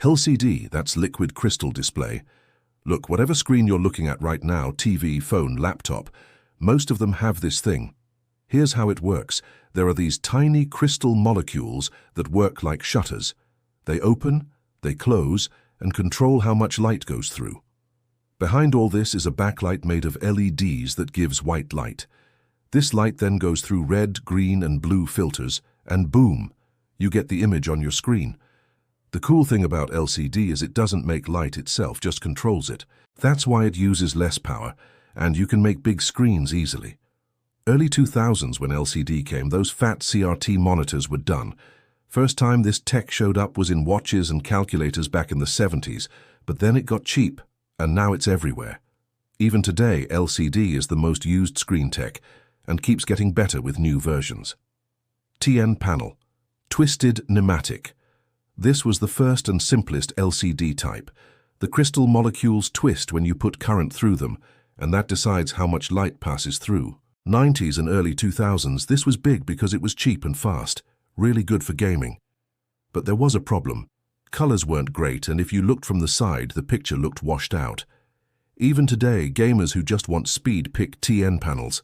LCD, that's liquid crystal display. Look, whatever screen you're looking at right now, TV, phone, laptop, most of them have this thing. Here's how it works. There are these tiny crystal molecules that work like shutters. They open, they close, and control how much light goes through. Behind all this is a backlight made of LEDs that gives white light. This light then goes through red, green, and blue filters, and boom, you get the image on your screen. The cool thing about LCD is it doesn't make light itself, just controls it. That's why it uses less power, and you can make big screens easily. Early 2000s, when LCD came, those fat CRT monitors were done. First time this tech showed up was in watches and calculators back in the 70s, but then it got cheap, and now it's everywhere. Even today, LCD is the most used screen tech, and keeps getting better with new versions. TN panel. Twisted Nematic. This was the first and simplest LCD type. The crystal molecules twist when you put current through them, and that decides how much light passes through. 90s and early 2000s, this was big because it was cheap and fast, really good for gaming. But there was a problem. Colors weren't great, and if you looked from the side, the picture looked washed out. Even today, gamers who just want speed pick TN panels.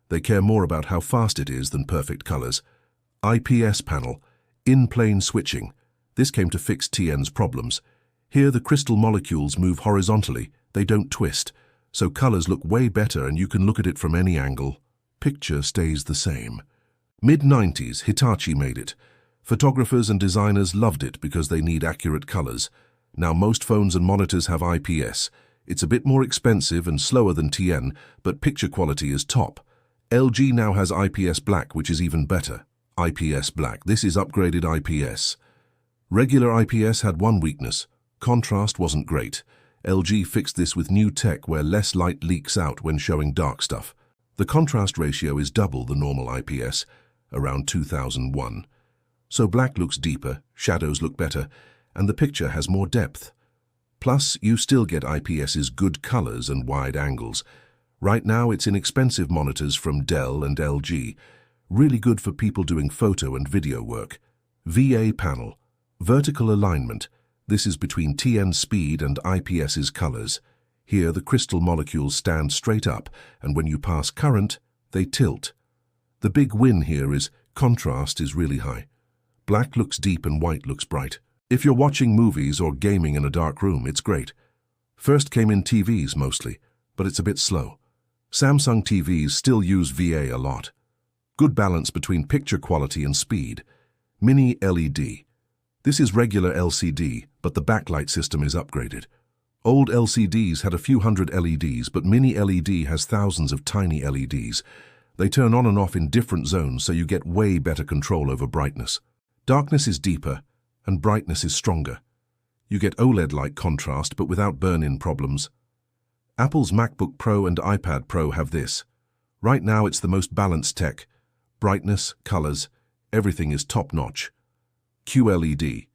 They care more about how fast it is than perfect colors. IPS panel. In-plane switching. This came to fix TN's problems. Here the crystal molecules move horizontally, they don't twist, so colors look way better and you can look at it from any angle. Picture stays the same. Mid-90s, Hitachi made it. Photographers and designers loved it because they need accurate colors. Now most phones and monitors have IPS. It's a bit more expensive and slower than TN, but picture quality is top. LG now has IPS Black, which is even better. IPS Black. This is upgraded IPS. Regular IPS had one weakness. Contrast wasn't great. LG fixed this with new tech where less light leaks out when showing dark stuff. The contrast ratio is double the normal IPS, around 2001. So black looks deeper, shadows look better, and the picture has more depth. Plus, you still get IPS's good colors and wide angles. Right now, it's in expensive monitors from Dell and LG. Really good for people doing photo and video work. VA panel. Vertical alignment. This is between TN speed and IPS's colors. Here, the crystal molecules stand straight up, and when you pass current, they tilt. The big win here is contrast is really high. Black looks deep and white looks bright. If you're watching movies or gaming in a dark room, it's great. First came in TVs mostly, but it's a bit slow. Samsung TVs still use VA a lot. Good balance between picture quality and speed. Mini LED. This is regular LCD, but the backlight system is upgraded. Old LCDs had a few hundred LEDs, but Mini LED has thousands of tiny LEDs. They turn on and off in different zones, so you get way better control over brightness. Darkness is deeper, and brightness is stronger. You get OLED-like contrast, but without burn-in problems. Apple's MacBook Pro and iPad Pro have this. Right now, it's the most balanced tech. Brightness, colors, everything is top-notch. QLED,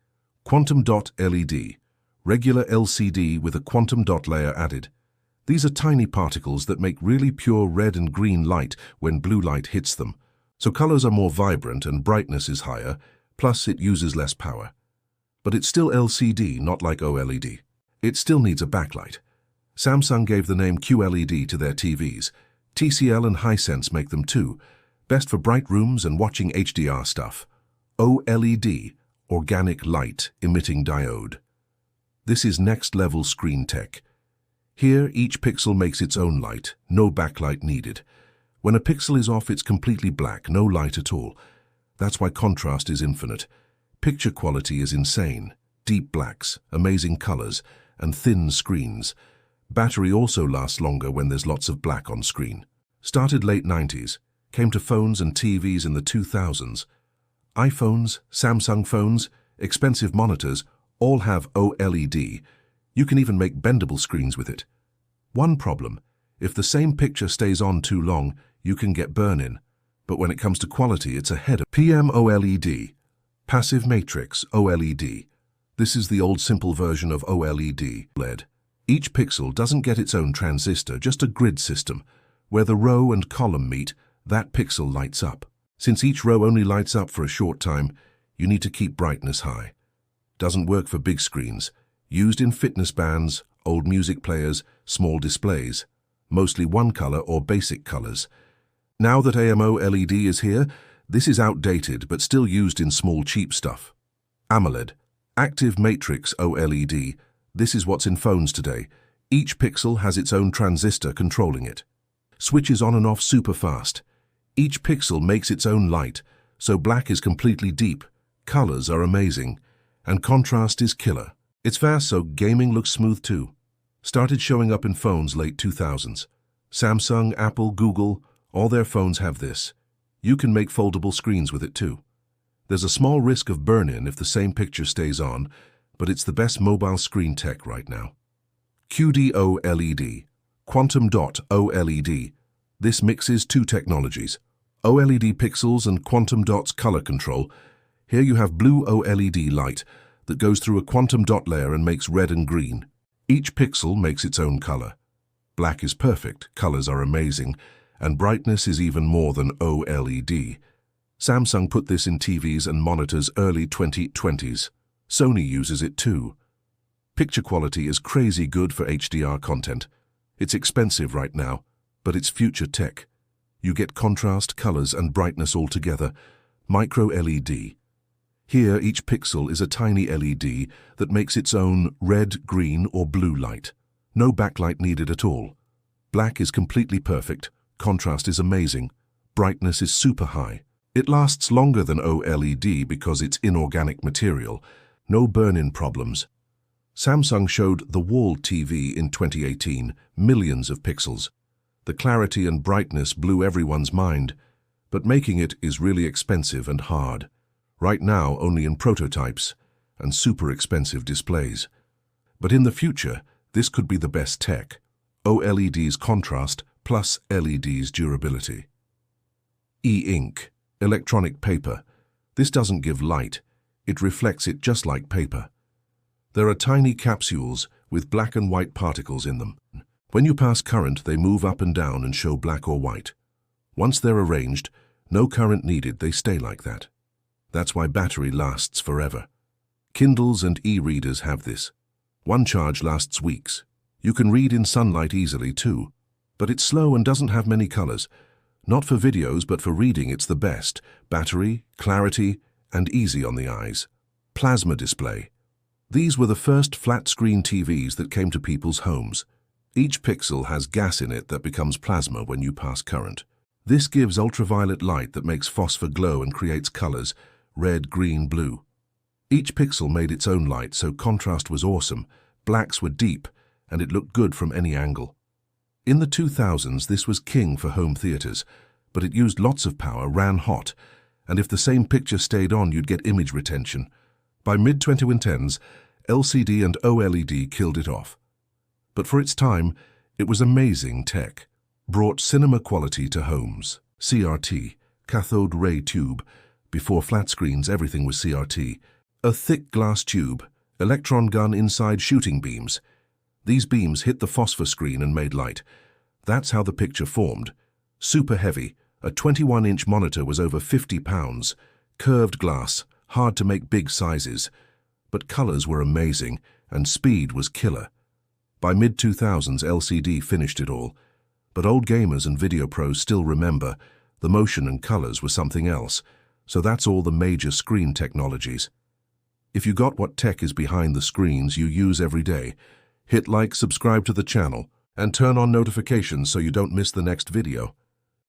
Quantum Dot LED, regular LCD with a quantum dot layer added. These are tiny particles that make really pure red and green light when blue light hits them. So colors are more vibrant and brightness is higher, plus it uses less power. But it's still LCD, not like OLED. It still needs a backlight. Samsung gave the name QLED to their TVs. TCL and Hisense make them too. Best for bright rooms and watching HDR stuff. OLED, organic light emitting diode. This is next-level screen tech. Here, each pixel makes its own light, no backlight needed. When a pixel is off, it's completely black, no light at all. That's why contrast is infinite. Picture quality is insane. Deep blacks, amazing colors, and thin screens. Battery also lasts longer when there's lots of black on screen. Started late 90s, came to phones and TVs in the 2000s. iPhones, Samsung phones, expensive monitors, all have OLED. You can even make bendable screens with it. One problem, if the same picture stays on too long, you can get burn-in. But when it comes to quality, it's ahead of PMOLED, Passive Matrix OLED. This is the old simple version of OLED LED. Each pixel doesn't get its own transistor, just a grid system. Where the row and column meet, that pixel lights up. Since each row only lights up for a short time, you need to keep brightness high. Doesn't work for big screens. Used in fitness bands, old music players, small displays. Mostly one color or basic colors. Now that AMOLED is here, this is outdated but still used in small cheap stuff. AMOLED, active matrix OLED. This is what's in phones today. Each pixel has its own transistor controlling it. Switches on and off super fast. Each pixel makes its own light, so black is completely deep, colors are amazing, and contrast is killer. It's fast, so gaming looks smooth too. Started showing up in phones late 2000s. Samsung, Apple, Google, all their phones have this. You can make foldable screens with it too. There's a small risk of burn-in if the same picture stays on, but it's the best mobile screen tech right now. QD-OLED, Quantum Dot OLED. This mixes two technologies, OLED pixels and quantum dots color control. Here you have blue OLED light that goes through a quantum dot layer and makes red and green. Each pixel makes its own color. Black is perfect, colors are amazing, and brightness is even more than OLED. Samsung put this in TVs and monitors early 2020s. Sony uses it too. Picture quality is crazy good for HDR content. It's expensive right now, but it's future tech. You get contrast, colors, and brightness all together. Micro LED. Here, each pixel is a tiny LED that makes its own red, green, or blue light. No backlight needed at all. Black is completely perfect, contrast is amazing, brightness is super high. It lasts longer than OLED because it's inorganic material. No burn-in problems. Samsung showed the wall TV in 2018, millions of pixels. The clarity and brightness blew everyone's mind, but making it is really expensive and hard. Right now, only in prototypes and super expensive displays. But in the future, this could be the best tech. OLED's contrast plus LED's durability. E-ink, electronic paper. This doesn't give light. It reflects it just like paper. There are tiny capsules with black and white particles in them. When you pass current, they move up and down and show black or white. Once they're arranged, no current needed, they stay like that. That's why battery lasts forever. Kindles and e-readers have this. One charge lasts weeks. You can read in sunlight easily too, but it's slow and doesn't have many colors. Not for videos, but for reading it's the best. Battery, clarity, and easy on the eyes. Plasma display. These were the first flat-screen TVs that came to people's homes. Each pixel has gas in it that becomes plasma when you pass current. This gives ultraviolet light that makes phosphor glow and creates colors, red, green, blue. Each pixel made its own light, so contrast was awesome, blacks were deep, and it looked good from any angle. In the 2000s, this was king for home theaters, but it used lots of power, ran hot, and if the same picture stayed on, you'd get image retention. By mid-2010s, LCD and OLED killed it off. But for its time, it was amazing tech. Brought cinema quality to homes. CRT, Cathode Ray Tube. Before flat screens, everything was CRT. A thick glass tube, electron gun inside shooting beams. These beams hit the phosphor screen and made light. That's how the picture formed. Super heavy. A 21-inch monitor was over 50 pounds. Curved glass, hard to make big sizes. But colors were amazing, and speed was killer. By mid-2000s, LCD finished it all. But old gamers and video pros still remember the motion and colors were something else. So that's all the major screen technologies. If you got what tech is behind the screens you use every day, hit like, subscribe to the channel, and turn on notifications so you don't miss the next video.